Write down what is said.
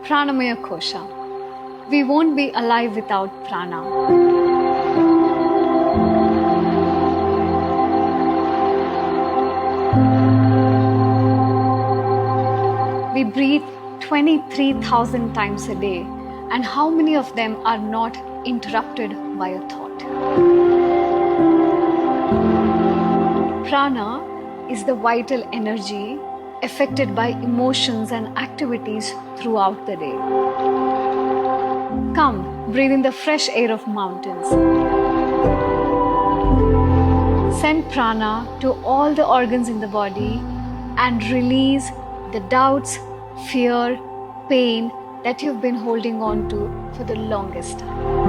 Pranamaya Kosha. We won't be alive without prana. We breathe 23,000 times a day, and how many of them are not interrupted by a thought? Prana is the vital energy affected by emotions and activities throughout the day. Come, breathe in the fresh air of mountains. Send prana to all the organs in the body and release the doubts, fear, pain that you've been holding on to for the longest time.